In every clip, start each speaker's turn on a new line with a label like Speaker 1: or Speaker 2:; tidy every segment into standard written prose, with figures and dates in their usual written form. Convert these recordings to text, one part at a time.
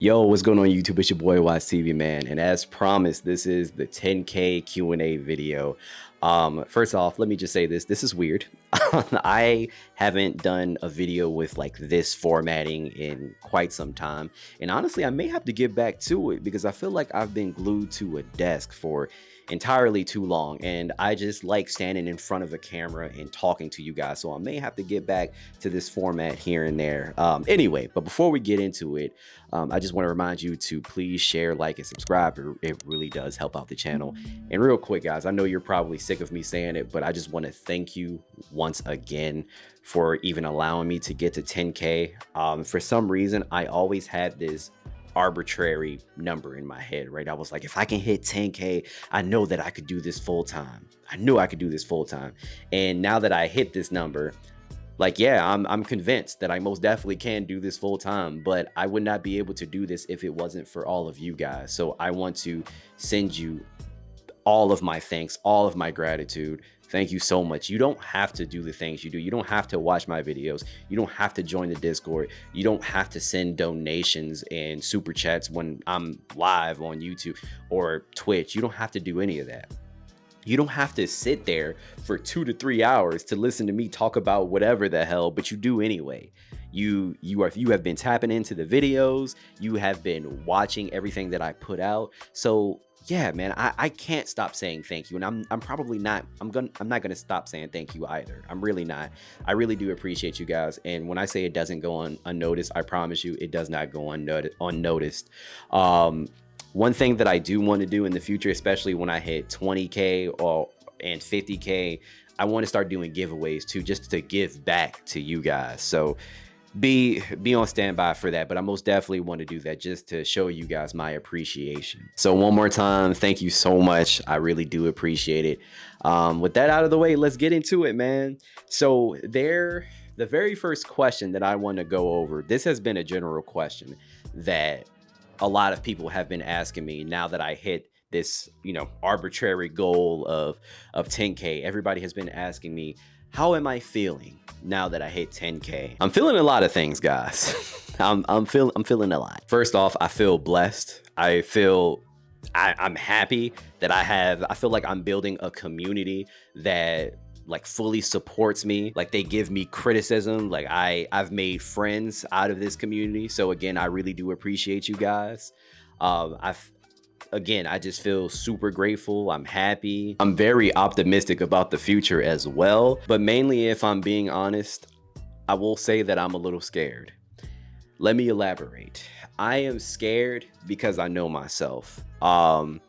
Speaker 1: Yo, what's going on YouTube? It's your boy WattsTV, man. And as promised, this is the 10K Q&A video. First off, let me just say this is weird. I haven't done a video with like this formatting in quite some time. And honestly, I may have to get back to it because I feel like I've been glued to a desk for entirely too long. And I just like standing in front of a camera and talking to you guys. So I may have to get back to this format here and there. Anyway, but before we get into it, I just want to remind you to please share, like, and subscribe. It really does help out the channel. And real quick, guys, I know you're probably sick of me saying it, but I just want to thank you once again for even allowing me to get to 10K. For some reason, I always had this arbitrary number in my head, right? I was like, if I can hit 10K, I know that I could do this full time. I knew I could do this full time. And now that I hit this number, like, yeah, I'm convinced that I most definitely can do this full time, but I would not be able to do this if it wasn't for all of you guys. So I want to send you all of my thanks, all of my gratitude. Thank you so much. You don't have to do the things you do. You don't have to watch my videos. You don't have to join the Discord. You don't have to send donations and super chats when I'm live on YouTube or Twitch. You don't have to do any of that. You don't have to sit there for 2 to 3 hours to listen to me talk about whatever the hell, but you do anyway. You have been tapping into the videos. You have been watching everything that I put out. So yeah, man, I can't stop saying thank you. And I'm probably not, I'm not gonna stop saying thank you either. I'm really not. I really do appreciate you guys. And when I say it doesn't go unnoticed, I promise you it does not go unnoticed. One thing that I do want to do in the future, especially when I hit 20K and 50K, I want to start doing giveaways too, just to give back to you guys. So be on standby for that, but I most definitely want to do that just to show you guys my appreciation. So one more time, thank you so much. I really do appreciate it. With that out of the way, let's get into it, man. So the very first question that I want to go over, this has been a general question that a lot of people have been asking me now that I hit this, arbitrary goal of 10K. Everybody has been asking me, how am I feeling now that I hit 10K? I'm feeling a lot of things, guys. I'm feeling a lot. First off, I feel blessed. I'm happy that I feel like I'm building a community that like fully supports me. Like they give me criticism. Like I've made friends out of this community. So again, I really do appreciate you guys. I just feel super grateful. I'm happy. I'm very optimistic about the future as well. But mainly, if I'm being honest, I will say that I'm a little scared. Let me elaborate. I am scared because I know myself. And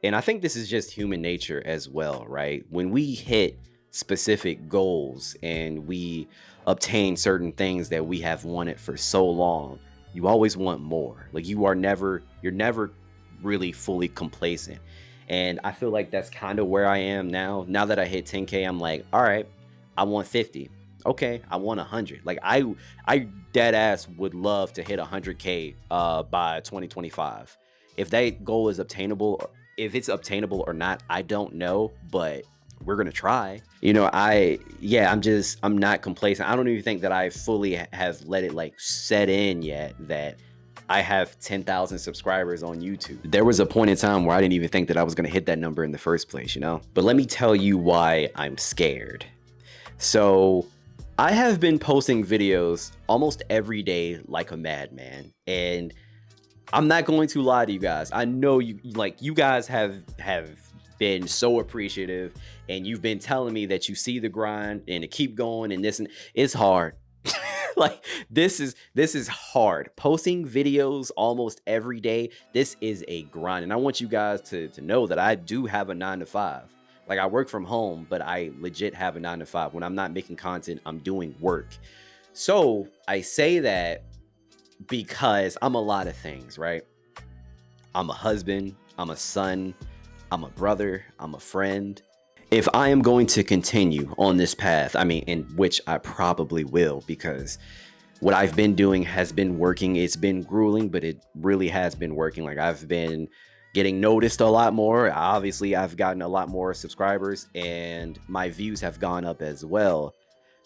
Speaker 1: I think this is just human nature as well, right? When we hit specific goals and we obtain certain things that we have wanted for so long, you always want more. Like you're never really fully complacent. And I feel like that's kind of where I am now. Now that I hit 10K, I'm like, all right, I want 50. Okay, I want 100. Like I dead ass would love to hit 100K by 2025. If that goal is obtainable, if it's obtainable or not, I don't know, but we're gonna try. I'm not complacent. I don't even think that I fully have let it like set in yet that I have 10,000 subscribers on YouTube. There was a point in time where I didn't even think that I was gonna hit that number in the first place, But let me tell you why I'm scared. So I have been posting videos almost every day like a madman, and I'm not going to lie to you guys. I know you guys have been so appreciative, and you've been telling me that you see the grind and to keep going, and it's hard. Like this is hard. Posting videos almost every day, this is a grind. And I want you guys to know that I do have a 9 to 5. Like I work from home, but I legit have a 9 to 5. When I'm not making content, I'm doing work. So I say that because I'm a lot of things, right? I'm a husband, I'm a son, I'm a brother, I'm a friend. If I am going to continue on this path, in which I probably will, because what I've been doing has been working. It's been grueling, but it really has been working. Like I've been getting noticed a lot more. Obviously, I've gotten a lot more subscribers and my views have gone up as well.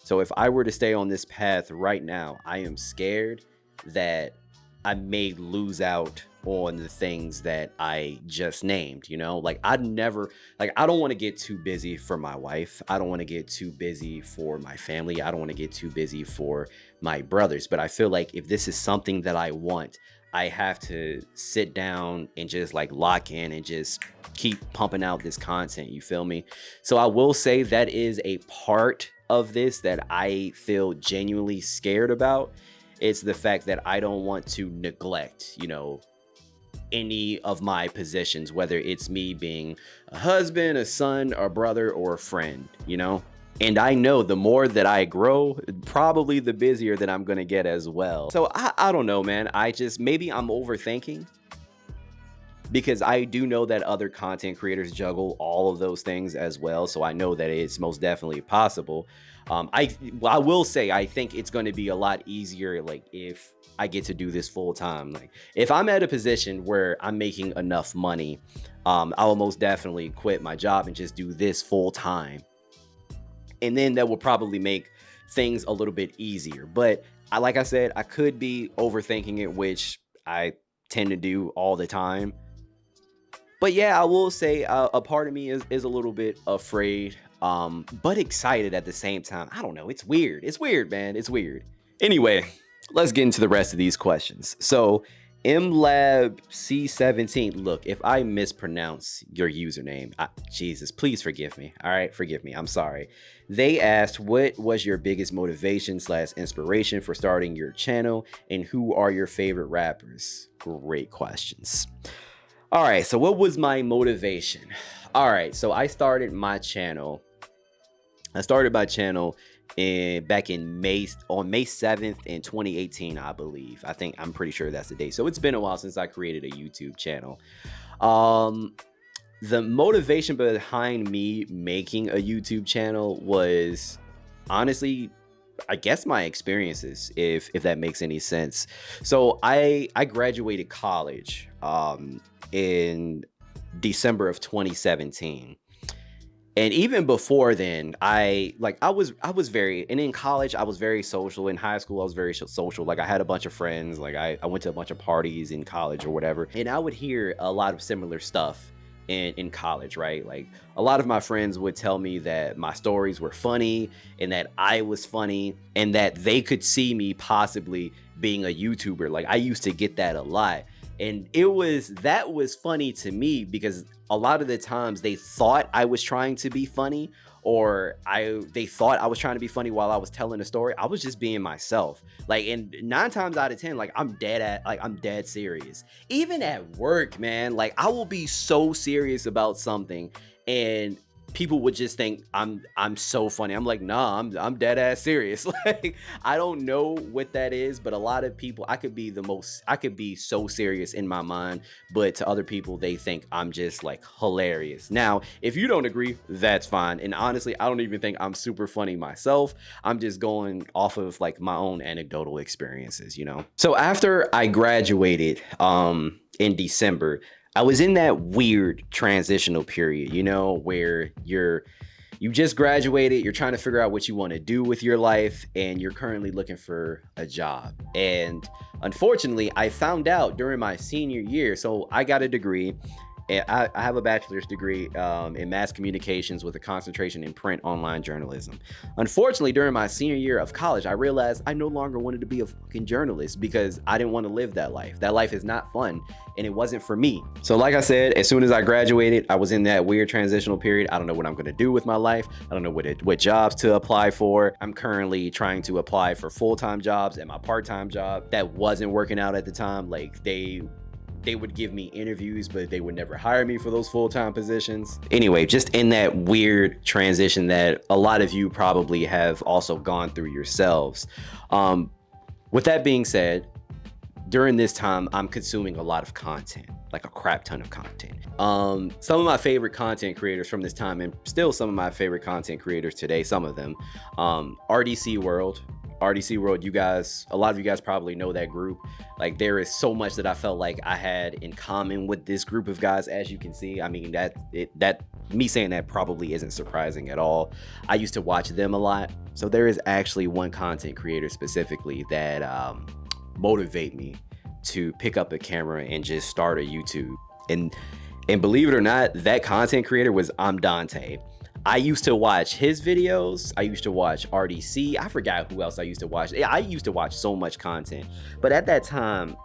Speaker 1: So if I were to stay on this path right now, I am scared that I may lose out on the things that I just named, you know? Like I'd never like I don't want to get too busy for my wife. I don't want to get too busy for my family. I don't want to get too busy for my brothers, but I feel like if this is something that I want, I have to sit down and just like lock in and just keep pumping out this content, you feel me? So I will say that is a part of this that I feel genuinely scared about. It's the fact that I don't want to neglect, you know, any of my positions, whether it's me being a husband, a son, a brother, or a friend, you know? And I know the more that I grow, probably the busier that I'm gonna get as well. So I don't know, man. I just, maybe I'm overthinking, because I do know that other content creators juggle all of those things as well. So I know that it's most definitely possible. I will say I think it's going to be a lot easier, like if I get to do this full time. Like if I'm at a position where I'm making enough money, I will most definitely quit my job and just do this full time, and then that will probably make things a little bit easier. But like I said, I could be overthinking it, which I tend to do all the time. But yeah, I will say a part of me is a little bit afraid, but excited at the same time. I don't know. It's weird. It's weird, man. It's weird. Anyway, let's get into the rest of these questions. So MLab C17, look, if I mispronounce your username, Jesus, please forgive me. All right, forgive me. I'm sorry. They asked, what was your biggest motivation / inspiration for starting your channel, and who are your favorite rappers? Great questions. All right, so what was my motivation? All right, so I started my channel. Back in May 7th in 2018, I believe. I'm pretty sure that's the date. So it's been a while since I created a YouTube channel. The motivation behind me making a YouTube channel was honestly, I guess, my experiences, if that makes any sense. So I graduated college in December of 2017. And even before then, I was very, and in college, I was very social. In high school, I was very social. Like I had a bunch of friends. Like I went to a bunch of parties in college or whatever. And I would hear a lot of similar stuff in college, right? Like a lot of my friends would tell me that my stories were funny and that I was funny and that they could see me possibly being a YouTuber. Like I used to get that a lot. And that was funny to me because a lot of the times they thought I was trying to be funny, or they thought I was trying to be funny while I was telling a story. I was just being myself. Like, and 9 times out of 10, like I'm dead serious. Even at work, man, like I will be so serious about something and people would just think I'm so funny. I'm like, nah, I'm dead ass serious. Like I don't know what that is, but a lot of people, I could be so serious in my mind, but to other people they think I'm just like hilarious. Now, if you don't agree, that's fine. And honestly, I don't even think I'm super funny myself. I'm just going off of like my own anecdotal experiences, you know. So after I graduated in December, I was in that weird transitional period, you know, where you just graduated, you're trying to figure out what you want to do with your life, and you're currently looking for a job. And unfortunately, I found out during my senior year, so I got a degree. And I have a bachelor's degree in mass communications with a concentration in print online journalism. Unfortunately, during my senior year of college, I realized I no longer wanted to be a fucking journalist because I didn't want to live that life. That life is not fun, and it wasn't for me. So like I said, as soon as I graduated, I was in that weird transitional period. I don't know what I'm going to do with my life. I don't know what jobs to apply for. I'm currently trying to apply for full-time jobs at my part-time job. That wasn't working out at the time. Like they would give me interviews, but they would never hire me for those full-time positions. Anyway, just in that weird transition that a lot of you probably have also gone through yourselves. With that being said, during this time, I'm consuming a lot of content, like a crap ton of content. Some of my favorite content creators from this time, and still some of my favorite content creators today, some of them, RDC World, a lot of you guys probably know that group. Like there is so much that I felt like I had in common with this group of guys, as you can see. I mean, that me saying that probably isn't surprising at all. I used to watch them a lot. So there is actually one content creator specifically that motivate me to pick up a camera and just start a YouTube. And believe it or not, that content creator was Dante. I used to watch his videos. I used to watch RDC. I forgot who else I used to watch. I used to watch so much content. But at that time,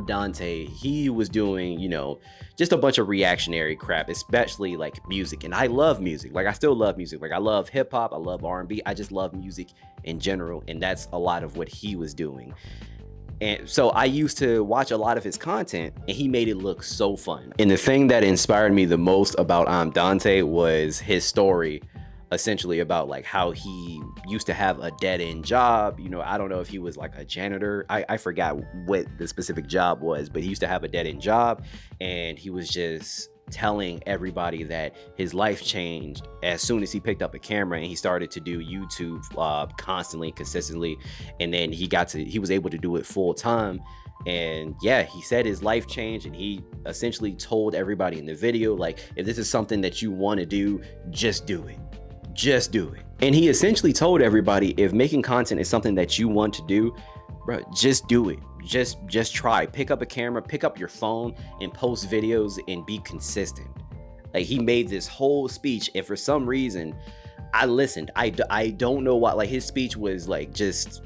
Speaker 1: Dante, he was doing, you know, just a bunch of reactionary crap, especially like music. And I love music. Like, I still love music. Like, I love hip hop. I love R&B. I just love music in general. And that's a lot of what he was doing. And so I used to watch a lot of his content, and he made it look so fun. And the thing that inspired me the most about Dante was his story, essentially about like how he used to have a dead-end job. You know, I don't know if he was like a janitor. I forgot what the specific job was, but he used to have a dead-end job, and he was just telling everybody that his life changed as soon as he picked up a camera and he started to do YouTube constantly, consistently, and then he was able to do it full time. And yeah, he said his life changed, and he essentially told everybody in the video, like, if this is something that you want to do, just do it. Just do it. And he essentially told everybody, if making content is something that you want to do, bro, just do it. Just try. Pick up a camera, pick up your phone, and post videos and be consistent. Like, he made this whole speech, and for some reason I listened. I don't know why. Like, his speech was like just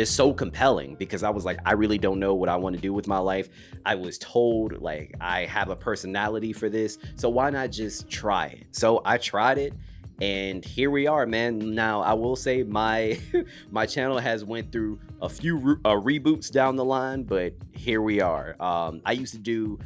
Speaker 1: so compelling, because I was like, I really don't know what I want to do with my life. I was told like I have a personality for this, so why not just try it? So I tried it, and here we are, man. Now, I will say my channel has went through a few reboots down the line, but here we are. I used to do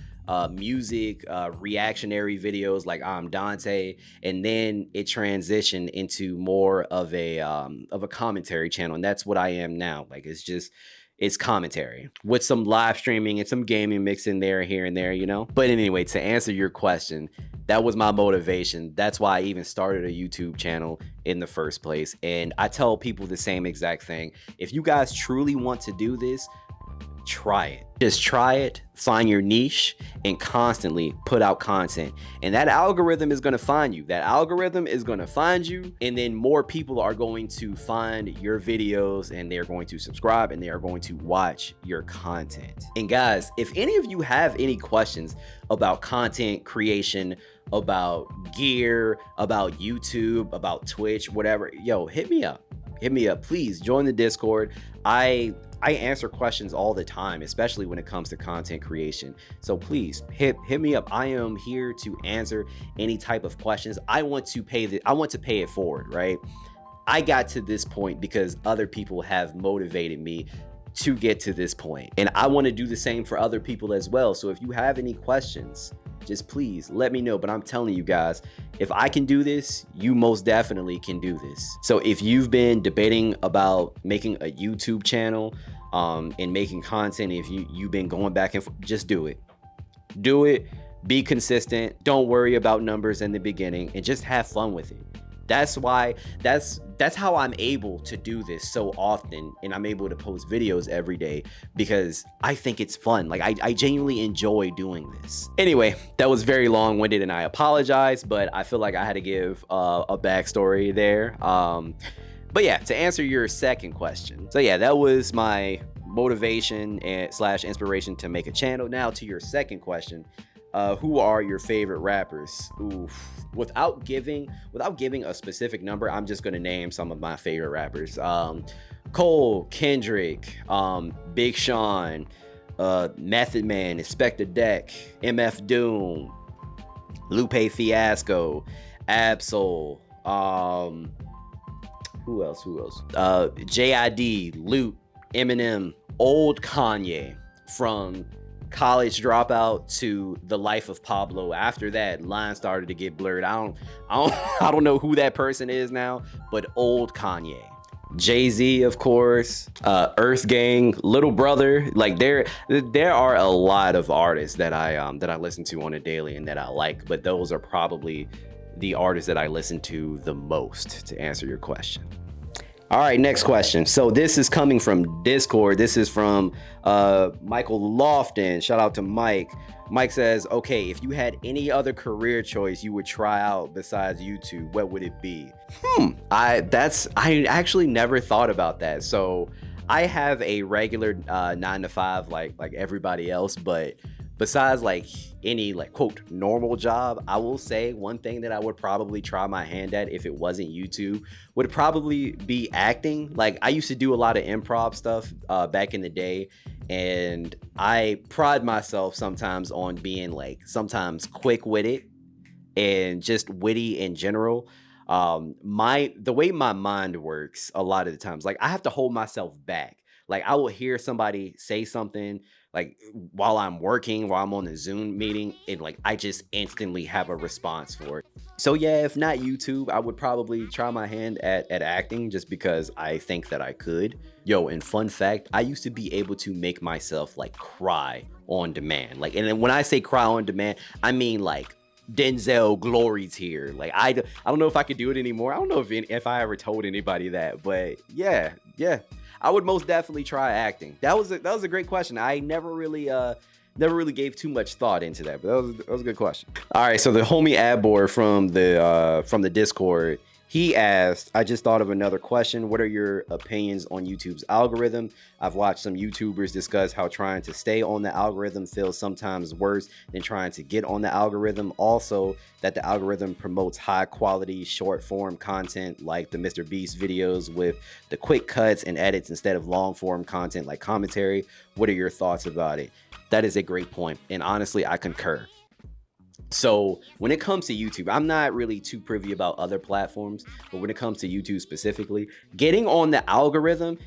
Speaker 1: music reactionary videos like Dante, and then it transitioned into more of a commentary channel, and that's what I am now. Like, it's commentary with some live streaming and some gaming mixed in there, here and there, you know. But anyway, to answer your question, that was my motivation. That's why I even started a YouTube channel in the first place. And I tell people the same exact thing. If you guys truly want to do this, try it. Just try it, find your niche, and constantly put out content. And that algorithm is going to find you. That algorithm is going to find you, and then more people are going to find your videos, and they're going to subscribe, and they are going to watch your content. And guys, if any of you have any questions about content creation, about gear, about YouTube, about Twitch, whatever, yo, hit me up. Hit me up. Please join the Discord. I answer questions all the time, especially when it comes to content creation. So please hit me up. I am here to answer any type of questions. I want to pay it forward, right? I got to this point because other people have motivated me to get to this point, and I want to do the same for other people as well. So if you have any questions, just please let me know. But I'm telling you guys, if I can do this, you most definitely can do this. So if you've been debating about making a YouTube channel and making content, if you've been going back and forth, just do it. Do it. Be consistent. Don't worry about numbers in the beginning, and just have fun with it. That's how I'm able to do this so often, and I'm able to post videos every day, because I think it's fun. Like, I genuinely enjoy doing this. Anyway, that was very long-winded, and I apologize, but I feel like I had to give a backstory there. But yeah, to answer your second question, so yeah, that was my motivation and / inspiration to make a channel. Now to your second question, who are your favorite rappers? Oof. Without giving a specific number, I'm just gonna name some of my favorite rappers. Cole, Kendrick, Big Sean, Method Man, Inspector Deck, MF Doom, Lupe Fiasco, Absol, who else? JID, Luke, Eminem, old Kanye, from College Dropout to The Life of Pablo. After that, lines started to get blurred. I don't know who that person is now, but old Kanye. Jay-Z, of course, Earth Gang, Little Brother. Like, there are a lot of artists that I listen to on a daily and that I like, but those are probably the artists that I listen to the most, to answer your question. All right, next question. So this is coming from Discord. This is from Michael Lofton. Shout out to Mike. Mike says, okay, if you had any other career choice you would try out besides YouTube, what would it be? I actually never thought about that. So I have a regular 9 to 5 like everybody else, but besides like any like quote normal job, I will say one thing that I would probably try my hand at if it wasn't YouTube would probably be acting. Like I used to do a lot of improv stuff back in the day, and I pride myself sometimes on being like sometimes quick-witted and just witty in general. My the way my mind works a lot of the times, like I have to hold myself back. Like I will hear somebody say something like while I'm working, while I'm on the Zoom meeting, and like I just instantly have a response for it. So yeah, if not YouTube, I would probably try my hand at acting just because I think that I could. Yo, and fun fact, I used to be able to make myself like cry on demand. Like, and then when I say cry on demand, I mean like Denzel glory tier. Like I don't know if I could do it anymore. I don't know if I ever told anybody that, but yeah, I would most definitely try acting. That was a great question. I never really gave too much thought into that, but that was a good question. All right, so the homie Adbor from the Discord, he asked, I just thought of another question. What are your opinions on YouTube's algorithm? I've watched some YouTubers discuss how trying to stay on the algorithm feels sometimes worse than trying to get on the algorithm. Also, that the algorithm promotes high quality short form content like the Mr. Beast videos with the quick cuts and edits instead of long form content like commentary. What are your thoughts about it? That is a great point, and honestly, I concur. So when it comes to YouTube, I'm not really too privy about other platforms, but when it comes to YouTube specifically, getting on the algorithm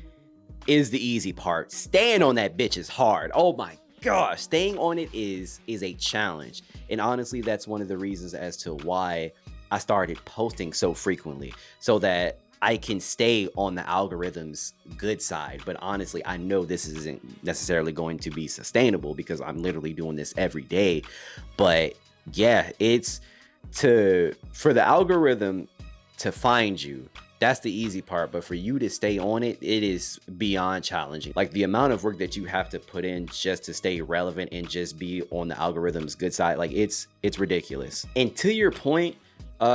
Speaker 1: is the easy part. Staying on that bitch is hard. Oh my gosh, staying on it is a challenge. And honestly, that's one of the reasons as to why I started posting so frequently, so that I can stay on the algorithm's good side. But honestly, I know this isn't necessarily going to be sustainable because I'm literally doing this every day. But yeah, it's for the algorithm to find you, that's the easy part, but for you to stay on it, it is beyond challenging. Like the amount of work that you have to put in just to stay relevant and just be on the algorithm's good side, like it's ridiculous. And to your point,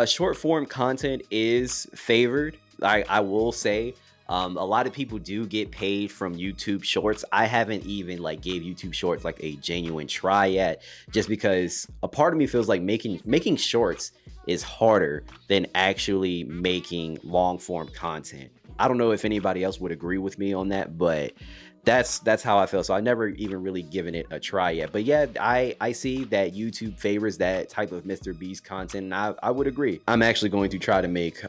Speaker 1: short form content is favored. I will say a lot of people do get paid from YouTube Shorts. I haven't even like gave YouTube Shorts like a genuine try yet, just because a part of me feels like making shorts is harder than actually making long form content. I don't know if anybody else would agree with me on that, but that's how I feel. So I never even really given it a try yet. But yeah, I see that YouTube favors that type of Mr. Beast content, and I would agree. I'm actually going to try to make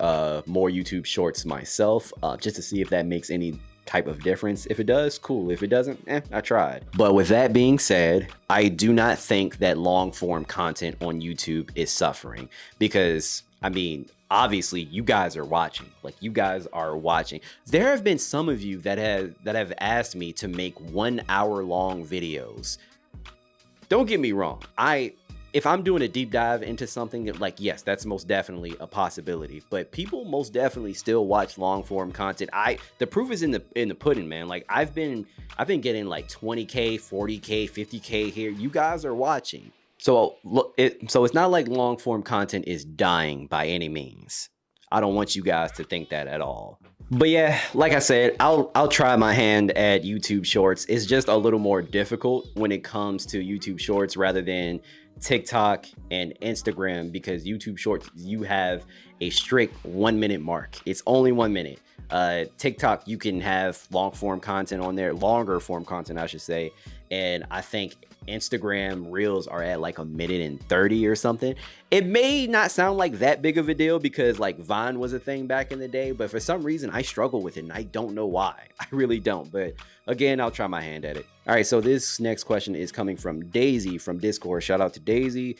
Speaker 1: more YouTube shorts myself, just to see if that makes any type of difference. If it does, cool. If it doesn't, I tried. But with that being said, I do not think that long form content on YouTube is suffering, because I mean, obviously you guys are watching. Like, you guys are watching. There have been some of you that have asked me to make 1 hour long videos. Don't get me wrong, if I'm doing a deep dive into something, like, yes, that's most definitely a possibility, but people most definitely still watch long form content. The proof is in the pudding, man. Like, I've been getting like 20K, 40K, 50K here. You guys are watching. So look, so it's not like long form content is dying by any means. I don't want you guys to think that at all. But yeah, like I said, I'll try my hand at YouTube Shorts. It's just a little more difficult when it comes to YouTube Shorts rather than TikTok and Instagram, because YouTube Shorts, you have a strict 1 minute mark. It's only 1 minute. TikTok, you can have long form content on there, longer form content, I should say. And I think Instagram Reels are at like 1:30 or something. It may not sound like that big of a deal because like Vine was a thing back in the day, but for some reason I struggle with it and I don't know why. I really don't. But again, I'll try my hand at it. All right, so this next question is coming from Daisy from Discord. Shout out to Daisy.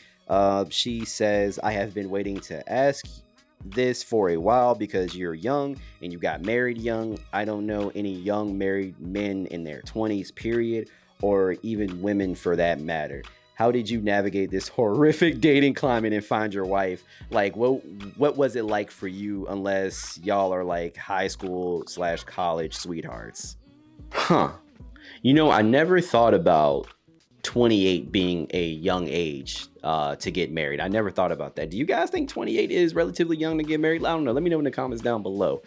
Speaker 1: She says, I have been waiting to ask this for a while because you're young and you got married young. I don't know any young married men in their 20s, period, or even women for that matter. How did you navigate this horrific dating climate and find your wife? Like, what was it like for you, unless y'all are like high school / college sweethearts? Huh. You know, I never thought about 28 being a young age to get married. I never thought about that. Do you guys think 28 is relatively young to get married? I don't know. Let me know in the comments down below.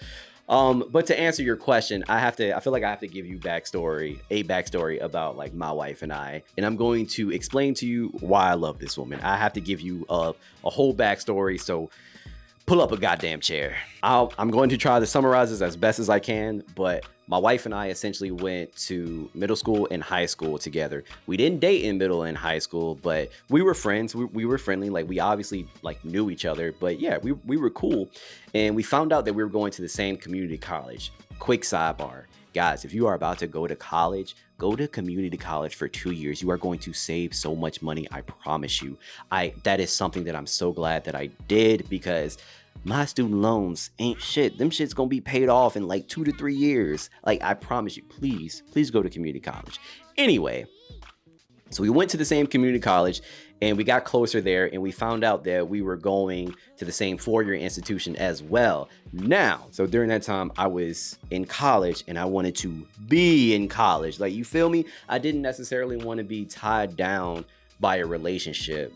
Speaker 1: But to answer your question, I feel like I have to give you a backstory about like my wife and I, and I'm going to explain to you why I love this woman. I have to give you a whole backstory, so pull up a goddamn chair. I'm going to try to summarize this as best as I can, but my wife and I essentially went to middle school and high school together. We didn't date in middle and high school, but we were friends. We were friendly. Like, we obviously like knew each other, but yeah, we were cool. And we found out that we were going to the same community college. Quick sidebar. Guys, if you are about to go to college, go to community college for 2 years. You are going to save so much money, I promise you. That is something that I'm so glad that I did, because my student loans ain't shit. Them shit's gonna be paid off in like 2 to 3 years. Like, I promise you, please go to community college. Anyway, so we went to the same community college and we got closer there, and we found out that we were going to the same 4-year institution as well. Now, so during that time, I was in college and I wanted to be in college. Like, you feel me? I didn't necessarily want to be tied down by a relationship.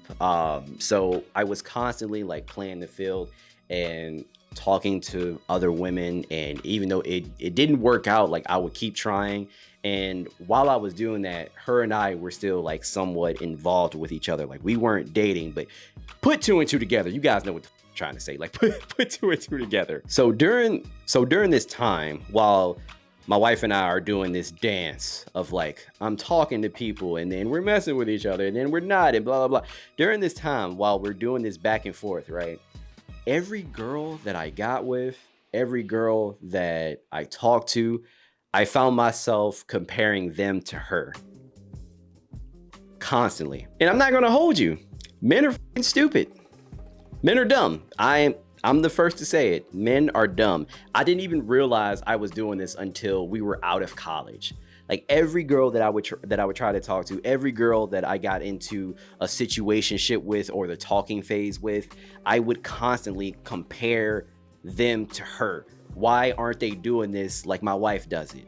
Speaker 1: So I was constantly like playing the field and talking to other women, and even though it didn't work out, like, I would keep trying. And while I was doing that, her and I were still like somewhat involved with each other. Like, we weren't dating, but put 2 and 2 together. You guys know what I'm trying to say. Like, put 2 and 2 together. So during this time, while my wife and I are doing this dance of like, I'm talking to people and then we're messing with each other and then we're not, and blah, blah, blah. During this time, while we're doing this back and forth, right? Every girl that I got with, every girl that I talked to, I found myself comparing them to her constantly. And I'm not gonna hold you. Men are fucking stupid. Men are dumb. I'm the first to say it. Men are dumb. I didn't even realize I was doing this until we were out of college. Like, every girl that I would try to talk to, every girl that I got into a situationship with or the talking phase with, I would constantly compare them to her. Why aren't they doing this like my wife does it?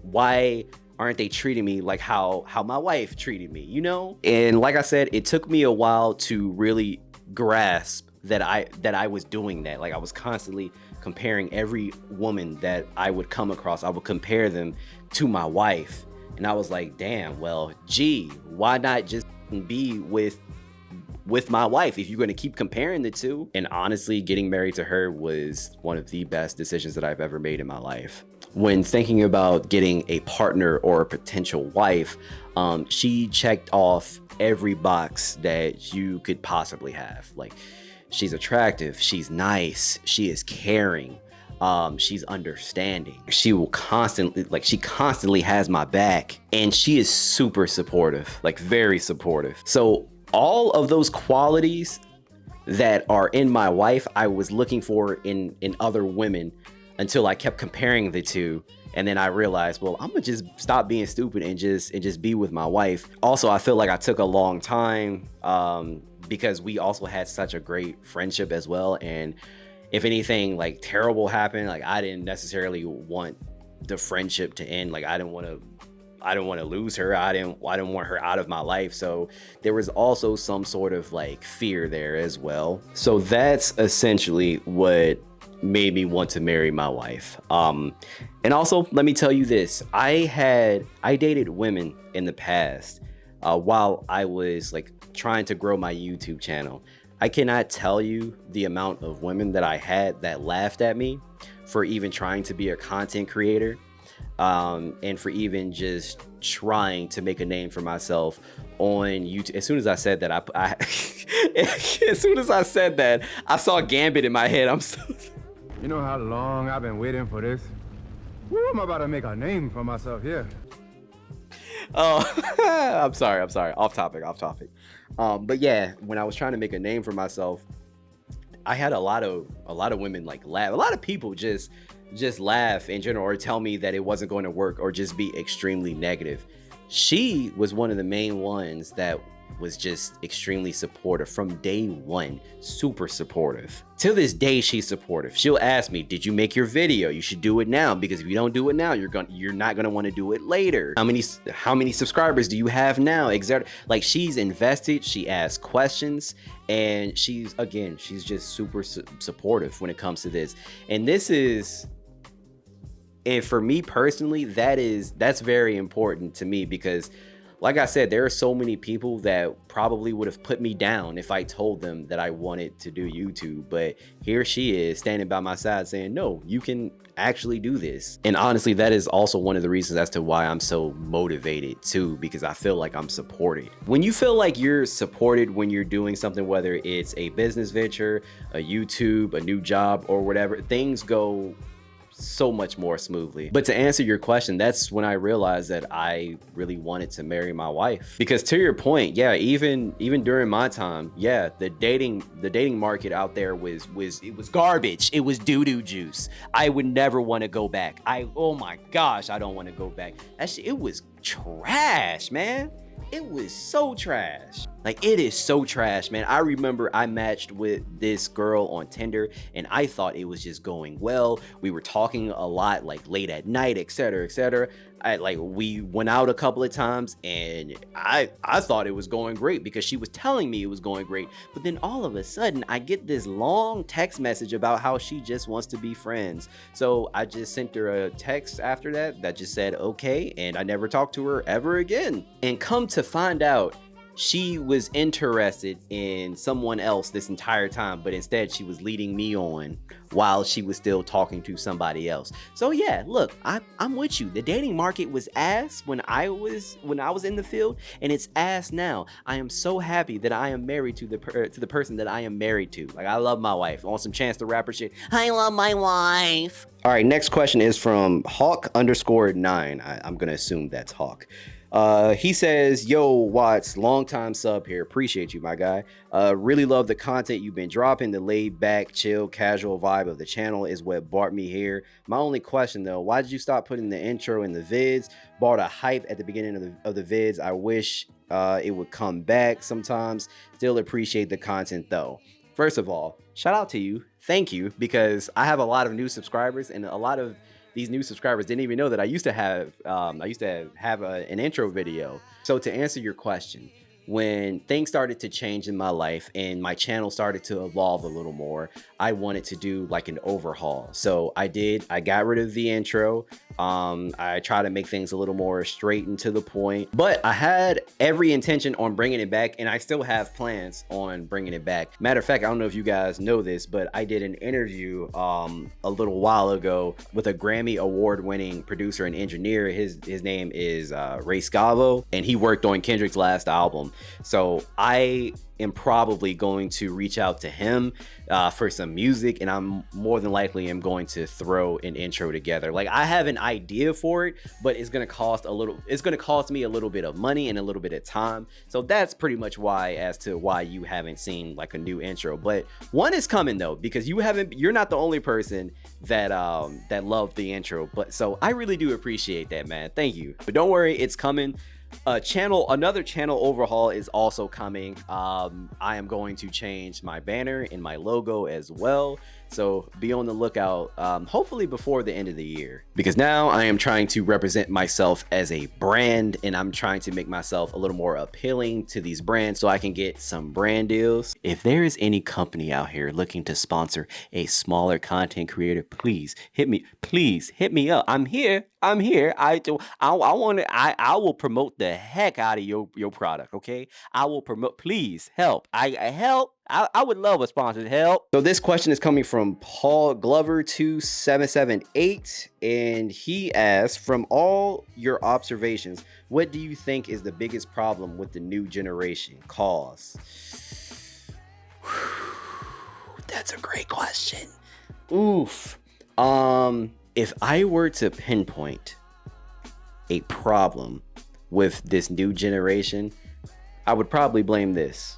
Speaker 1: Why aren't they treating me like how my wife treated me, you know? And like I said, it took me a while to really grasp that I was doing that. Like, I was constantly comparing every woman that I would come across. I would compare them to my wife. And I was like, damn, well, gee, why not just be with my wife if you're going to keep comparing the two? And honestly, getting married to her was one of the best decisions that I've ever made in my life. When thinking about getting a partner or a potential wife, she checked off every box that you could possibly have. Like, she's attractive, she's nice, she is caring, she's understanding, she constantly has my back, and she is super supportive, like very supportive. So all of those qualities that are in my wife, I was looking for in other women, until I kept comparing the two. And then I realized, well, I'm gonna just stop being stupid and just be with my wife. Also, I feel like I took a long time, because we also had such a great friendship as well. And if anything like terrible happened, like, I didn't necessarily want the friendship to end. Like, I didn't want to lose her. I didn't want her out of my life. So there was also some sort of like fear there as well. So that's essentially what made me want to marry my wife. And also, let me tell you this, I dated women in the past, while I was like trying to grow my YouTube channel. I cannot tell you the amount of women that I had that laughed at me for even trying to be a content creator, and for even just trying to make a name for myself on YouTube. As soon as I said that, as soon as I said that, I saw Gambit in my head.
Speaker 2: You know how long I've been waiting for this? Woo, I'm about to make a name for myself here.
Speaker 1: Oh, I'm sorry. Off topic. But yeah, when I was trying to make a name for myself, I had a lot of women like laugh. A lot of people just laugh in general, or tell me that it wasn't going to work, or just be extremely negative. She was one of the main ones that was just extremely supportive from day one. Super supportive. To this day, she's supportive. She'll ask me, did you make your video? You should do it now, because if you don't do it now, you're not gonna want to do it later. How many subscribers do you have now? Exactly. Like, she's invested. She asks questions, and she's just super supportive when it comes to this. And this is And for me personally, that's very important to me because like I said, there are so many people that probably would have put me down if I told them that I wanted to do YouTube. But here she is standing by my side saying, no, you can actually do this. And honestly, that is also one of the reasons as to why I'm so motivated too, because I feel like I'm supported. When you feel like you're supported when you're doing something, whether it's a business venture, a YouTube, a new job, or whatever, things go so much more smoothly. But to answer your question, that's when I realized that I really wanted to marry my wife. Because to your point, yeah, even during my time, yeah, the dating market out there was garbage. It was doo-doo juice. I would never want to go back. Oh my gosh, I don't want to go back. Actually, it was trash, man. It was so trash. Like, it is so trash, man. I remember I matched with this girl on Tinder and I thought it was just going well. We were talking a lot, like late at night, etc., etc. We went out a couple of times and I thought it was going great because she was telling me it was going great. But then all of a sudden I get this long text message about how she just wants to be friends. So I just sent her a text after that just said okay, and I never talked to her ever again. And come to find out, she was interested in someone else this entire time, but instead she was leading me on while she was still talking to somebody else. So yeah, look, I'm with you. The dating market was ass when I was in the field, and it's ass now. I am so happy that I am married to the person that I am married to. Like, I love my wife. On some Chance the Rapper shit, I love my wife. All right, next question is from Hawk_9. I'm gonna assume that's Hawk. He says, yo, Watts, long time sub here. Appreciate you, my guy. Really love the content you've been dropping. The laid back, chill, casual vibe of the channel is what brought me here. My only question though, why did you stop putting the intro in the vids? Bought a hype at the beginning of the vids. I wish it would come back sometimes. Still appreciate the content though. First of all, shout out to you. Thank you, because I have a lot of new subscribers, and a lot of these new subscribers didn't even know that I used to have an intro video. So to answer your question, when things started to change in my life and my channel started to evolve a little more, I wanted to do like an overhaul. So I got rid of the intro. I try to make things a little more straight and to the point, but I had every intention on bringing it back, and I still have plans on bringing it back. Matter of fact, I don't know if you guys know this, but I did an interview a little while ago with a Grammy award-winning producer and engineer. His name is Ray Scavo, and he worked on Kendrick's last album. So I am probably going to reach out to him for some music, and I'm more than likely am going to throw an intro together. Like, I have an idea for it, but it's going to cost me a little bit of money and a little bit of time. So that's pretty much why you haven't seen like a new intro. But one is coming though, because you're not the only person that loved the intro. But so I really do appreciate that, man. Thank you. But don't worry, it's coming. Another channel overhaul is also coming. I am going to change my banner and my logo as well, so be on the lookout, hopefully before the end of the year, because now I am trying to represent myself as a brand, and I'm trying to make myself a little more appealing to these brands so I can get some brand deals. If there is any company out here looking to sponsor a smaller content creator, please hit me up. I'm here. I will promote the heck out of your product. Okay, I will promote. Please help. I would love a sponsored help. So this question is coming from Paul Glover 2778, and he asks, from all your observations, what do you think is the biggest problem with the new generation? Cause that's a great question. Oof. If I were to pinpoint a problem with this new generation, I would probably blame this.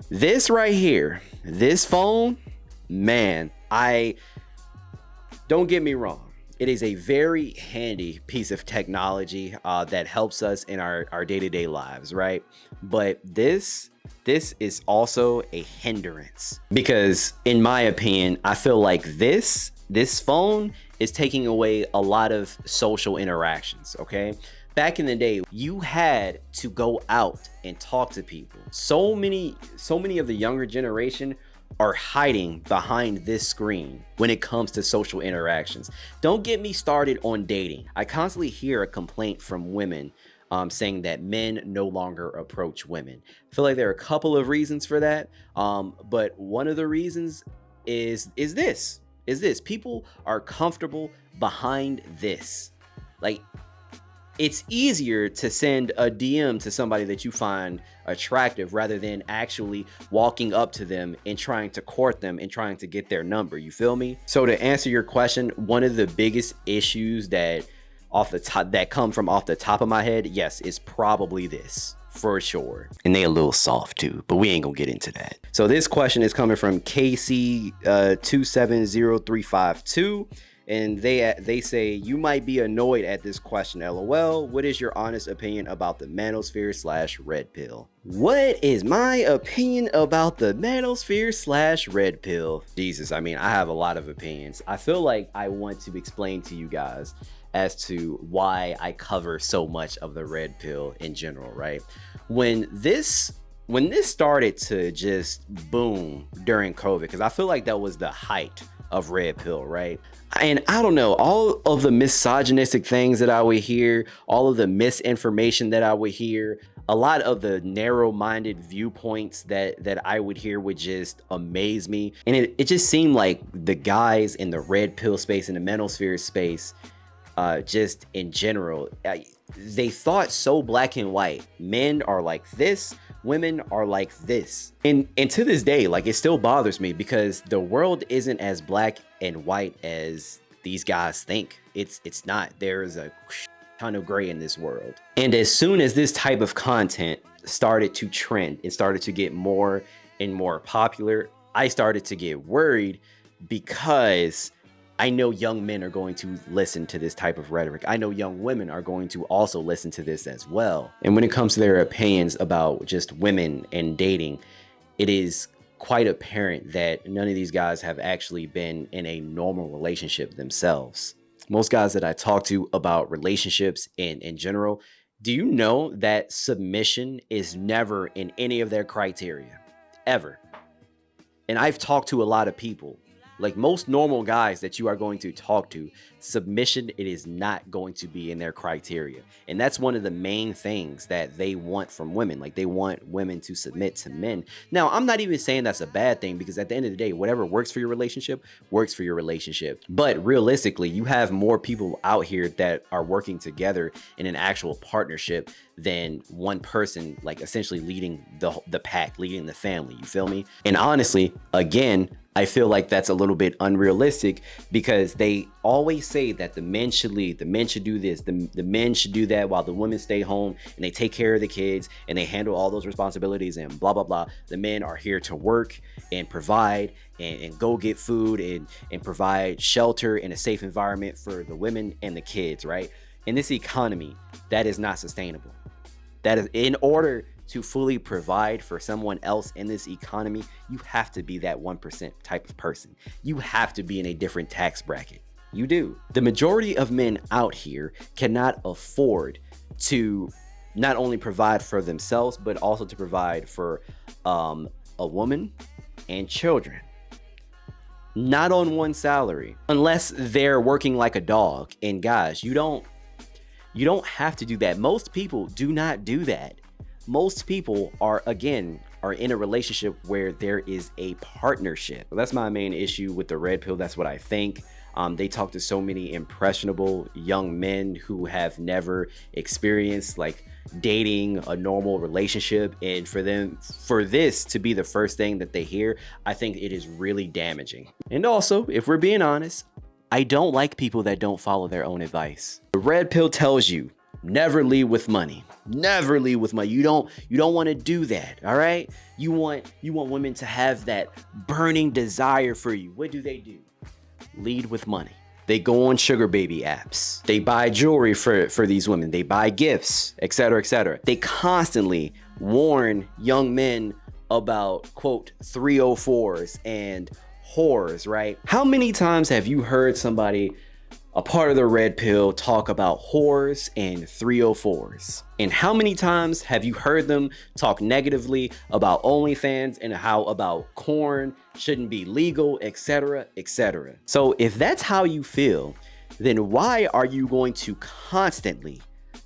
Speaker 1: This right here, this phone, man, don't get me wrong. It is a very handy piece of technology that helps us in our day-to-day lives, right? But this is also a hindrance, because in my opinion, I feel like this phone is taking away a lot of social interactions, okay? Back in the day, you had to go out and talk to people. So many of the younger generation are hiding behind this screen when it comes to social interactions. Don't get me started on dating. I constantly hear a complaint from women saying that men no longer approach women. I feel like there are a couple of reasons for that, but one of the reasons is this: people are comfortable behind this. Like, it's easier to send a DM to somebody that you find attractive rather than actually walking up to them and trying to court them and trying to get their number. You feel me? So to answer your question, one of the biggest issues that come from off the top of my head, yes, is probably this. For sure. And they a little soft too, but we ain't gonna get into that. So this question is coming from KC 270352. And they say, you might be annoyed at this question, LOL. What is your honest opinion about the Manosphere / RedPill? What is my opinion about the Manosphere / RedPill? Jesus, I mean, I have a lot of opinions. I feel like I want to explain to you guys as to why I cover so much of the red pill in general, right? When this started to just boom during COVID, because I feel like that was the height of red pill, right? And I don't know, all of the misogynistic things that I would hear, all of the misinformation that I would hear, a lot of the narrow-minded viewpoints that I would hear would just amaze me. And it just seemed like the guys in the red pill space, in the manosphere space, just in general, they thought so black and white. Men are like this, women are like this. And to this day, like, it still bothers me because the world isn't as black and white as these guys think. It's not. There is a ton of gray in this world. And as soon as this type of content started to trend, it started to get more and more popular, I started to get worried because I know young men are going to listen to this type of rhetoric. I know young women are going to also listen to this as well. And when it comes to their opinions about just women and dating, it is quite apparent that none of these guys have actually been in a normal relationship themselves. Most guys that I talk to about relationships in general, do you know that submission is never in any of their criteria? Ever. And I've talked to a lot of people. Like most normal guys that you are going to talk to, submission, it is not going to be in their criteria. And that's one of the main things that they want from women. Like, they want women to submit to men. Now, I'm not even saying that's a bad thing, because at the end of the day, whatever works for your relationship works for your relationship. But realistically, you have more people out here that are working together in an actual partnership than one person, like, essentially leading the pack, leading the family. You feel me? And honestly, again, I feel like that's a little bit unrealistic, because they always say that the men should lead, the men should do this, the men should do that, while the women stay home and they take care of the kids and they handle all those responsibilities and blah, blah, blah. The men are here to work and provide and go get food and provide shelter and a safe environment for the women and the kids, right? In this economy, that is not sustainable. That is, in order to fully provide for someone else in this economy, you have to be that 1% type of person. You have to be in a different tax bracket. You do. The majority of men out here cannot afford to not only provide for themselves, but also to provide for a woman and children. Not on one salary, unless they're working like a dog. And guys, you don't have to do that. Most people do not do that. Most people are in a relationship where there is a partnership. That's my main issue with the red pill. That's what I think. They talk to so many impressionable young men who have never experienced like dating a normal relationship, and for this to be the first thing that they hear, I think it is really damaging. And also, if we're being honest, I don't like people that don't follow their own advice. The red pill tells you never lead with money. Never lead with money. You don't want to do that. All right. You want women to have that burning desire for you. What do? Lead with money. They go on sugar baby apps. They buy jewelry for these women. They buy gifts, etc., etc. They constantly warn young men about, quote, 304s and whores, right? How many times have you heard somebody a part of the Red Pill, talk about whores and 304s? And how many times have you heard them talk negatively about OnlyFans and how about corn shouldn't be legal, etc., etc.? So if that's how you feel, then why are you going to constantly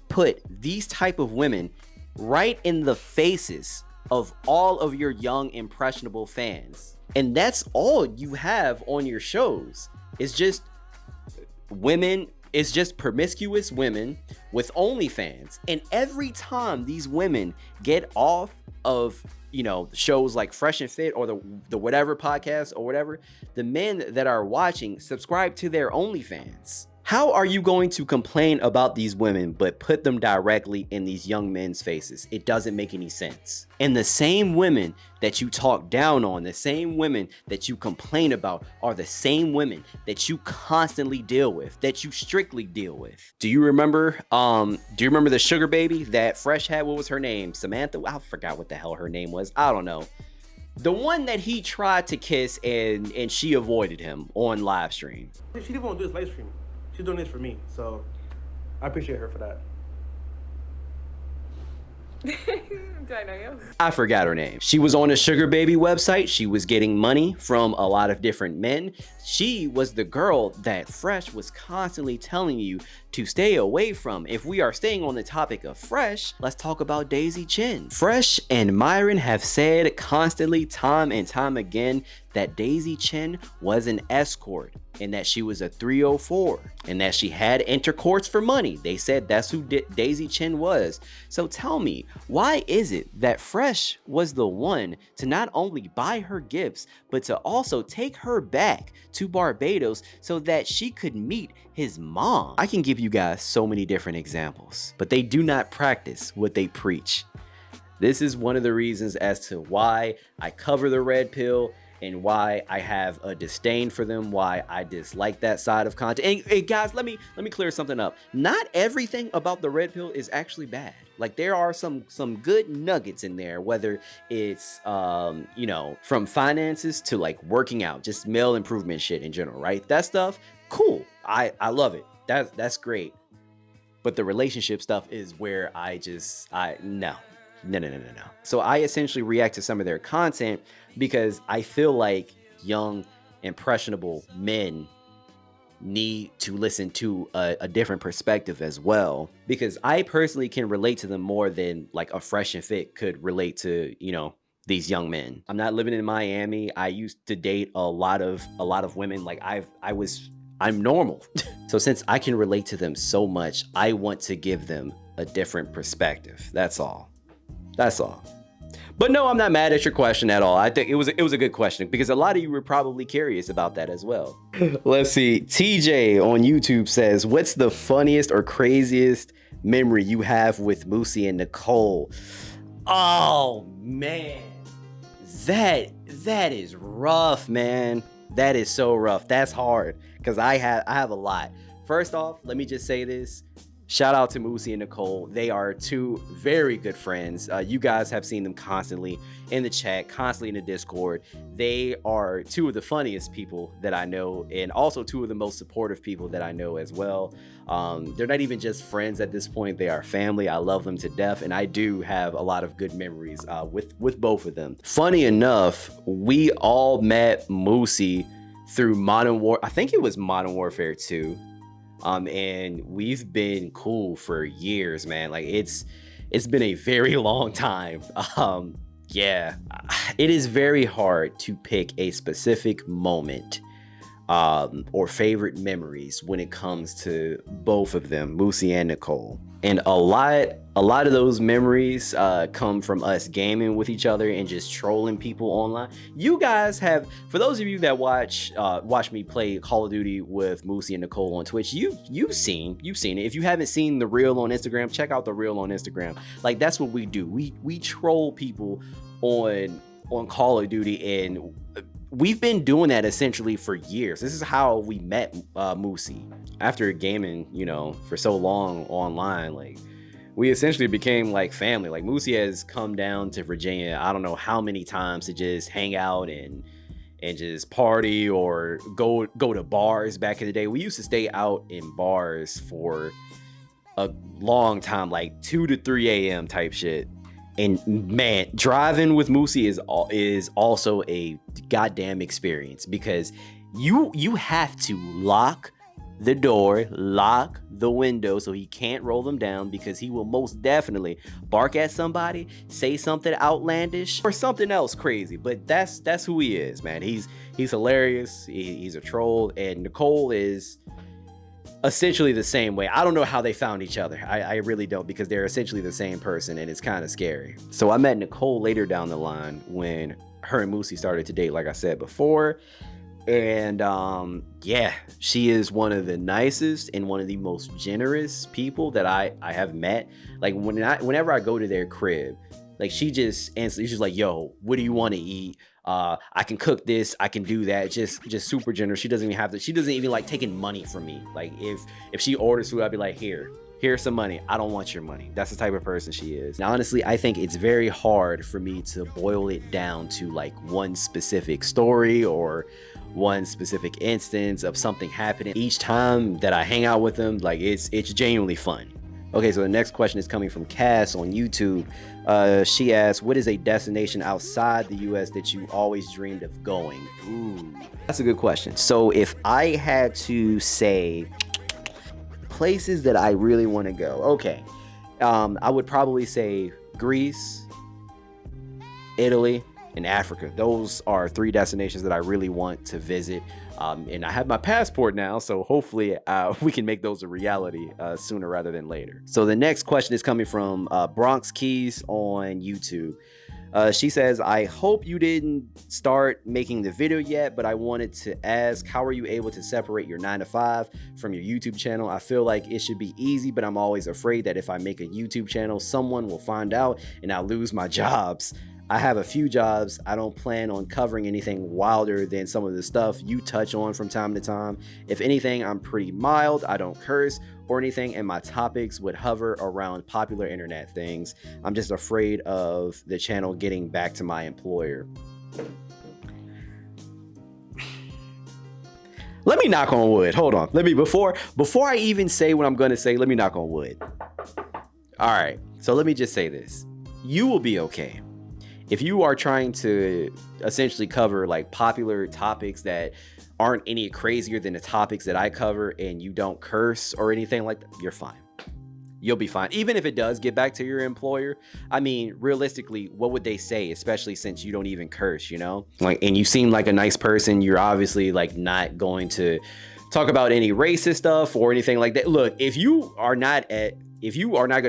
Speaker 1: put these type of women right in the faces of all of your young impressionable fans? And that's all you have on your shows. It's just women, it's just promiscuous women with OnlyFans. And every time these women get off of, you know, shows like Fresh and Fit or the whatever podcast or whatever, the men that are watching subscribe to their OnlyFans. How are you going to complain about these women but put them directly in these young men's faces? It doesn't make any sense. And the same women that you talk down on, the same women that you complain about, are the same women that you constantly deal with, that you strictly deal with. Do you remember the sugar baby that Fresh had? What was her name? Samantha? I forgot what the hell her name was. I don't know. The one that he tried to kiss and she avoided him on live stream.
Speaker 3: She didn't want to do this live stream. She's doing this for me, so I appreciate her for that.
Speaker 4: Do I know you?
Speaker 1: I forgot her name. She was on a sugar baby website. She was getting money from a lot of different men. She was the girl that Fresh was constantly telling you to stay away from. If we are staying on the topic of Fresh, let's talk about Daisy Chin. Fresh and Myron have said constantly, time and time again, that Daisy Chin was an escort and that she was a 304 and that she had intercourse for money. They said that's who Daisy Chin was. So tell me, why is it that Fresh was the one to not only buy her gifts, but to also take her back to Barbados so that she could meet his mom? I can give you guys so many different examples, but they do not practice what they preach. This is one of the reasons as to why I cover the Red Pill and why I have a disdain for them, why I dislike that side of content. And guys, let me clear something up. Not everything about the Red Pill is actually bad. Like, there are some good nuggets in there, whether it's you know, from finances to like working out, just male improvement shit in general, right? That stuff, cool. I love it. That's great. But the relationship stuff is where no. So I essentially react to some of their content because I feel like young, impressionable men need to listen to a different perspective as well, because I personally can relate to them more than like a Fresh and Fit could relate to, you know, these young men. I'm not living in Miami. I used to date a lot of women. Like I'm normal. So since I can relate to them so much, I want to give them a different perspective. That's all. But no, I'm not mad at your question at all. I think it was a good question because a lot of you were probably curious about that as well. Let's see. TJ on YouTube says, what's the funniest or craziest memory you have with Moosie and Nicole? Oh man, that is rough, man. That is so rough. That's hard because I have a lot. First off, let me just say this. Shout out to Moosie and Nicole. They are two very good friends. You guys have seen them constantly in the chat, constantly in the Discord. They are two of the funniest people that I know, and also two of the most supportive people that I know as well. They're not even just friends at this point. They are family. I love them to death, and I do have a lot of good memories with both of them. Funny enough, we all met Moosie through I think it was Modern Warfare 2. And we've been cool for years, man. Like it's been a very long time. Yeah, it is very hard to pick a specific moment or favorite memories when it comes to both of them, Moosie and Nicole. And a lot of those memories come from us gaming with each other and just trolling people online. You guys have, for those of you that watch me play Call of Duty with Moosie and Nicole on Twitch, you've seen it. If you haven't seen the reel on Instagram, check out the reel on Instagram. Like, that's what we do. We troll people on Call of Duty, and we've been doing that essentially for years. This is how we met Moosie. After gaming, you know, for so long online, like, we essentially became like family. Like, Moosie has come down to Virginia, I don't know how many times, to just hang out and and just party or go to bars. Back in the day, we used to stay out in bars for a long time, like 2 to 3 a.m. type shit. And man, driving with Moosie is also a goddamn experience, because you have to lock the door, lock the window, so he can't roll them down, because he will most definitely bark at somebody, say something outlandish or something else crazy. But that's who he is, man. He's hilarious. He's a troll, and Nicole is essentially the same way. I don't know how they found each other. I really don't, because they're essentially the same person, and it's kind of scary. So I met Nicole later down the line when her and Moosie started to date, like I said before. And yeah, she is one of the nicest and one of the most generous people that I have met. Like whenever I go to their crib, like she just answers, she's like, yo, what do you want to eat? I can cook this, I can do that. Just super generous. She doesn't even like taking money from me. Like if she orders food, I'd be like, here's some money. I don't want your money. That's the type of person she is. Now, honestly, I think it's very hard for me to boil it down to like one specific story or one specific instance of something happening. Each time that I hang out with them, like it's genuinely fun. Okay, so the next question is coming from Cass on YouTube. She asks, what is a destination outside the US that you always dreamed of going? Ooh, that's a good question. So if I had to say places that I really want to go, okay, I would probably say Greece, Italy, and Africa. Those are 3 destinations that I really want to visit. And I have my passport now, so hopefully we can make those a reality sooner rather than later. So the next question is coming from Bronx Keys on YouTube. She says, I hope you didn't start making the video yet, but I wanted to ask, how are you able to separate your 9 to 5 from your YouTube channel? I feel like it should be easy, but I'm always afraid that if I make a YouTube channel, someone will find out and I'll lose my jobs. I have a few jobs. I don't plan on covering anything wilder than some of the stuff you touch on from time to time. If anything, I'm pretty mild. I don't curse or anything, and my topics would hover around popular internet things. I'm just afraid of the channel getting back to my employer. Let me knock on wood. Hold on. Before I even say what I'm going to say, let me knock on wood. All right. So let me just say this. You will be okay. If you are trying to essentially cover like popular topics that aren't any crazier than the topics that I cover, and you don't curse or anything like that, you're fine. You'll be fine. Even if it does get back to your employer, I mean, realistically, what would they say, especially since you don't even curse, you know? Like, and you seem like a nice person. You're obviously like not going to talk about any racist stuff or anything like that. Look, if you are not going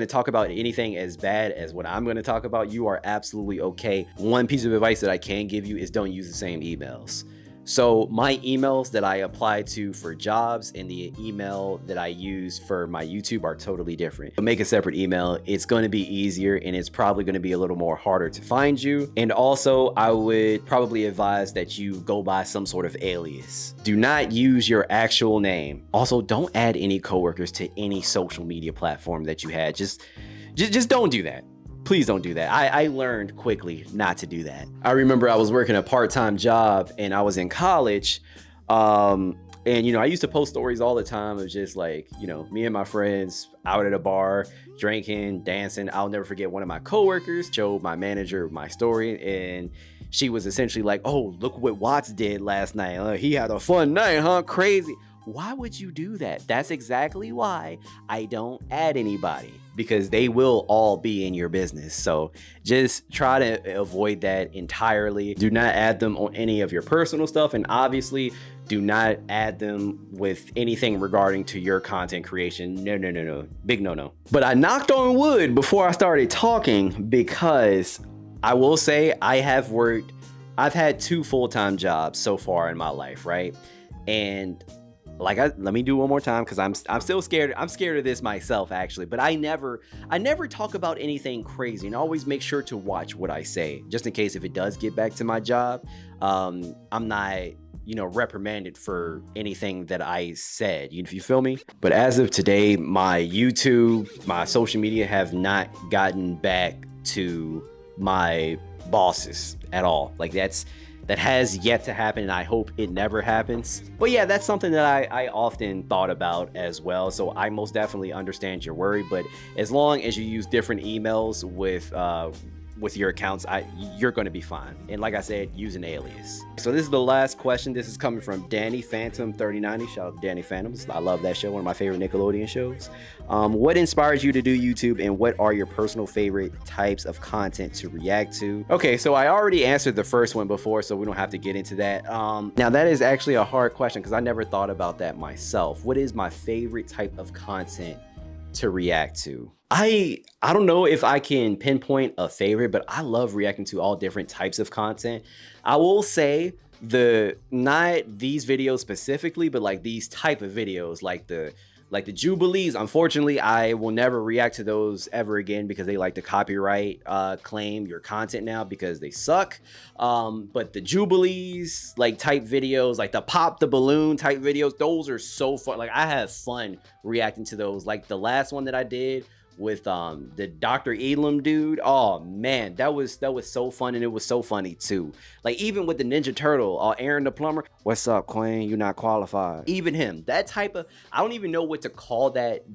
Speaker 1: to talk about anything as bad as what I'm going to talk about, you are absolutely okay. One piece of advice that I can give you is don't use the same emails. So my emails that I apply to for jobs and the email that I use for my YouTube are totally different. But make a separate email. It's going to be easier, and it's probably going to be a little more harder to find you. And also, I would probably advise that you go by some sort of alias. Do not use your actual name. Also, don't add any coworkers to any social media platform that you had. Just don't do that. Please don't do that. I learned quickly not to do that. I remember I was working a part-time job and I was in college. And, you know, I used to post stories all the time of just like, you know, me and my friends out at a bar, drinking, dancing. I'll never forget one of my coworkers showed my manager my story, and she was essentially like, oh, look what Watts did last night. He had a fun night, huh? Crazy. Why would you do that? That's exactly why I don't add anybody, because they will all be in your business. So just try to avoid that entirely. Do not add them on any of your personal stuff, and obviously do not add them with anything regarding to your content creation. No. Big no. But I knocked on wood before I started talking, because I will say I've had 2 full-time jobs so far in my life, right? And let me do one more time, because I'm still scared. I'm scared of this myself, actually. But I never talk about anything crazy, and I always make sure to watch what I say, just in case if it does get back to my job, I'm not, you know, reprimanded for anything that I said. You feel me? But as of today, my YouTube, my social media have not gotten back to my bosses at all. Like that has yet to happen, and I hope it never happens. But yeah, that's something that I often thought about as well. So I most definitely understand your worry, but as long as you use different emails with your accounts, you're going to be fine. And like I said, use an alias. So this is the last question. This is coming from Danny Phantom 3090. Shout out to Danny Phantoms. I love that show, one of my favorite Nickelodeon shows. What inspires you to do YouTube, and what are your personal favorite types of content to react to? Okay, so I already answered the first one before, so we don't have to get into that. Now that is actually a hard question because I never thought about that myself. What is my favorite type of content to react to? I don't know if I can pinpoint a favorite, but I love reacting to all different types of content. I will say not these videos specifically, but like these type of videos, like the Jubilees. Unfortunately, I will never react to those ever again because they like to copyright claim your content now because they suck. But the Jubilees like type videos, like the pop the balloon type videos, those are so fun. Like I have fun reacting to those. Like the last one that I did with the Dr. Elam dude, oh man, that was so fun, and it was so funny too. Like even with the Ninja Turtle, Aaron the plumber, what's up Queen, you're not qualified. Even him, that type of, I don't even know what to call that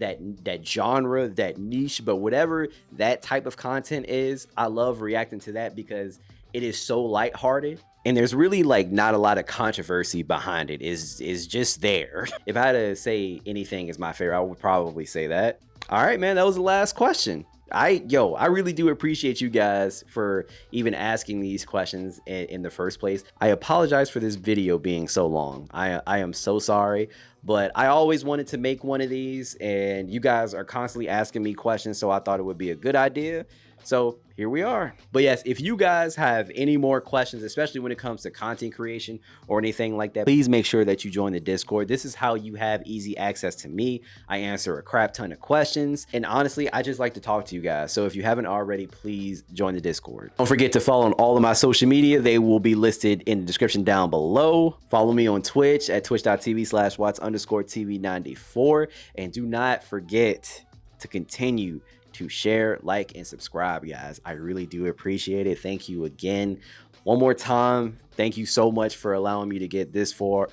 Speaker 1: genre, that niche, but whatever that type of content is, I love reacting to that because it is so lighthearted. And there's really like not a lot of controversy behind it. Is just there. If I had to say anything is my favorite, I would probably say that. All right, man, that was the last question. I really do appreciate you guys for even asking these questions in the first place. I apologize for this video being so long. I am so sorry, but I always wanted to make one of these, and you guys are constantly asking me questions, so I thought it would be a good idea. So here we are. But yes, if you guys have any more questions, especially when it comes to content creation or anything like that, please make sure that you join the Discord. This is how you have easy access to me. I answer a crap ton of questions, and honestly, I just like to talk to you guys. So if you haven't already, please join the Discord. Don't forget to follow on all of my social media. They will be listed in the description down below. Follow me on Twitch at twitch.tv/Watts_TV94. And do not forget to continue to share, like, and subscribe, guys. I really do appreciate it. Thank you again. One more time, thank you so much for allowing me to get this far.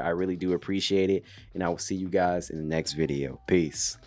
Speaker 1: I really do appreciate it. And I will see you guys in the next video. Peace.